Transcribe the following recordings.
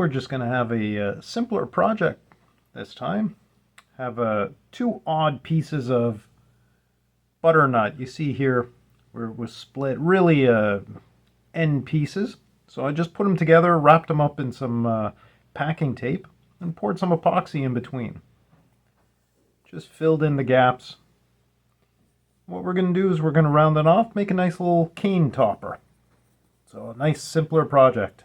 we're just going to have a simpler project this time. Have two odd pieces of butternut. You see here where it was split, really end pieces. So I just put them together, wrapped them up in some packing tape, and poured some epoxy in between. Just filled in the gaps. What we're going to do is we're going to round it off, make a nice little cane topper. So a nice simpler project.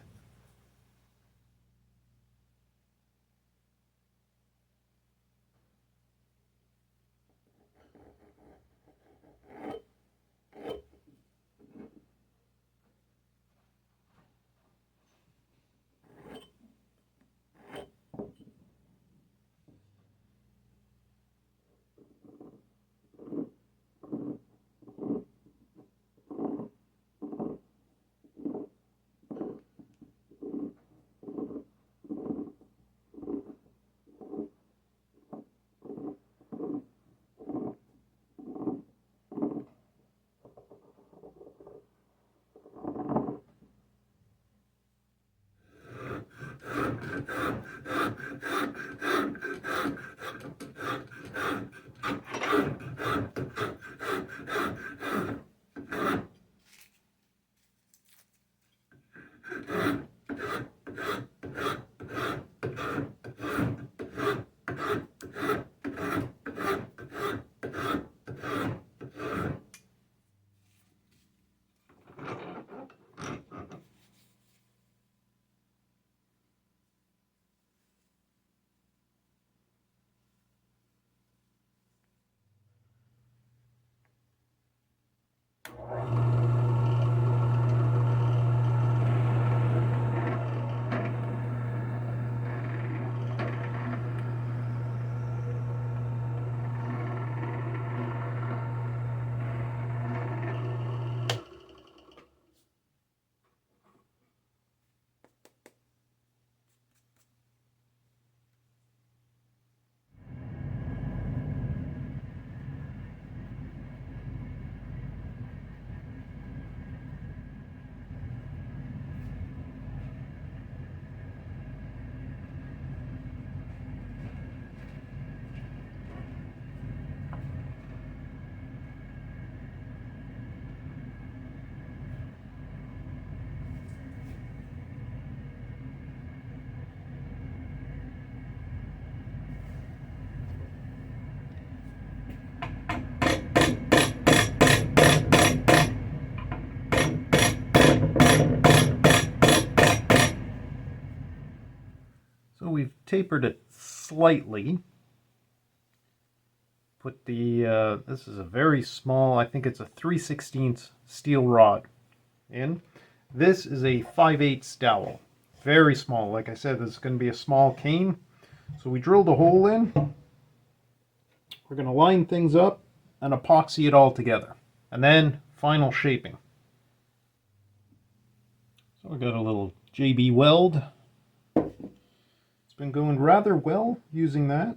So we've tapered it slightly. Put the, this is a very small, I think it's a 3/16 steel rod in. This is a 5/8 dowel. Very small. Like I said, this is going to be a small cane. So we drilled a hole in. We're going to line things up and epoxy it all together. And then final shaping. So we got a little JB weld. It's been going rather well using that.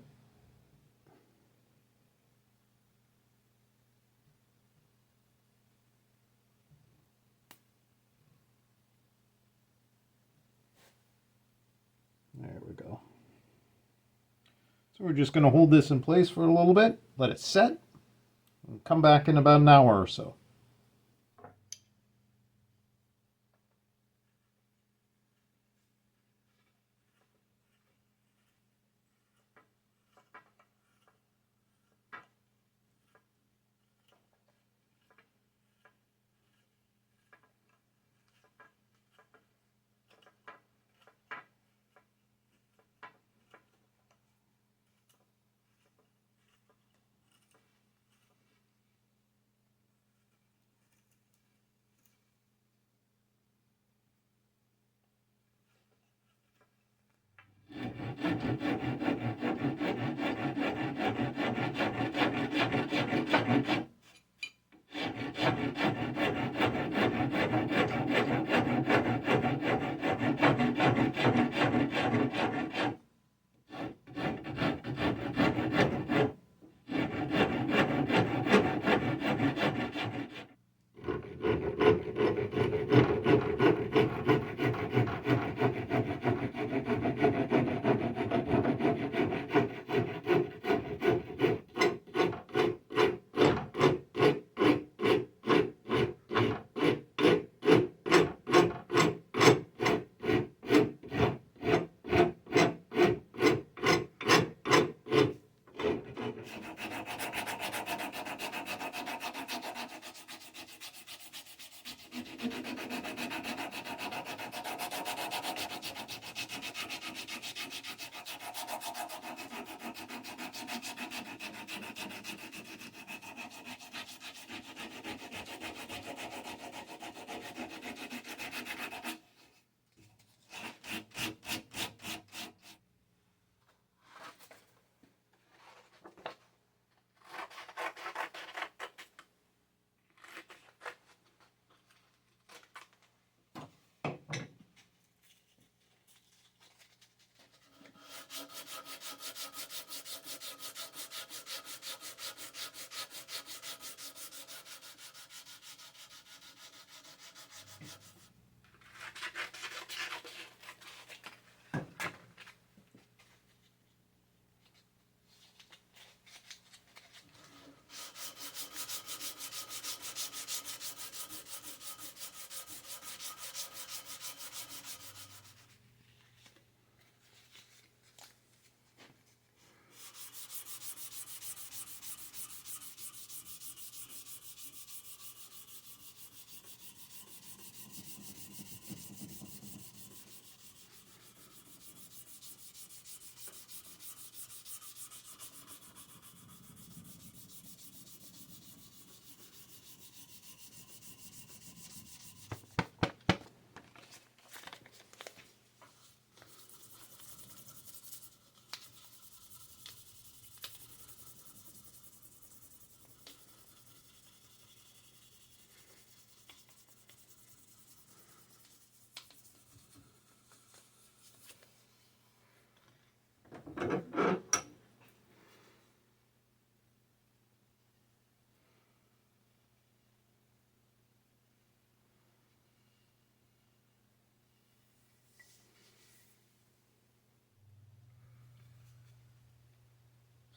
There we go. So we're just going to hold this in place for a little bit, let it set, and come back in about an hour or so.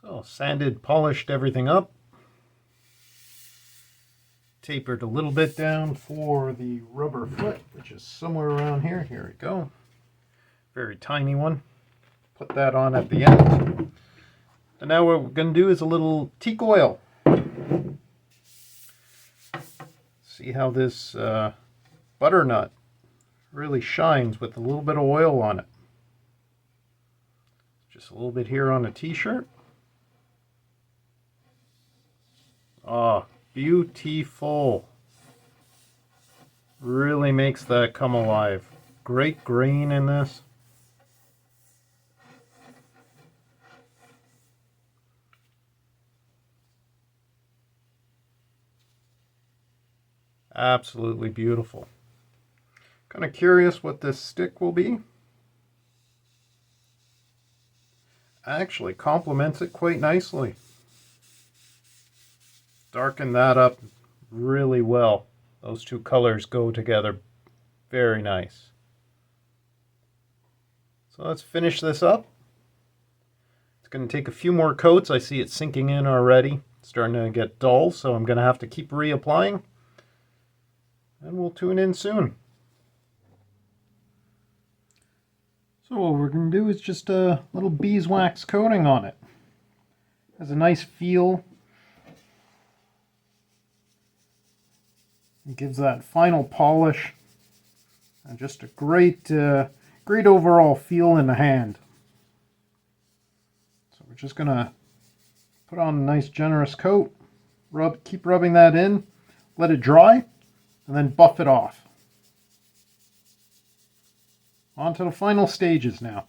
So sanded, polished everything up. Tapered a little bit down for the rubber foot, which is somewhere around here. Here we go. Very tiny one. Put that on at the end. And now what we're going to do is a little teak oil. See how this butternut really shines with a little bit of oil on it. Just a little bit here on the t-shirt. Oh, beautiful. Really makes that come alive. Great grain in this. Absolutely beautiful. Kind of curious what this stick will be. Actually complements it quite nicely. Darken that up really well. Those two colors go together very nice. So let's finish this up. It's going to take a few more coats. I see it sinking in already. It's starting to get dull, so I'm going to have to keep reapplying. And we'll tune in soon. So what we're going to do is just a little beeswax coating on it. Has a nice feel. It gives that final polish and just a great overall feel in the hand. So we're just going to put on a nice generous coat, keep rubbing that in, let it dry, and then buff it off. On to the final stages now.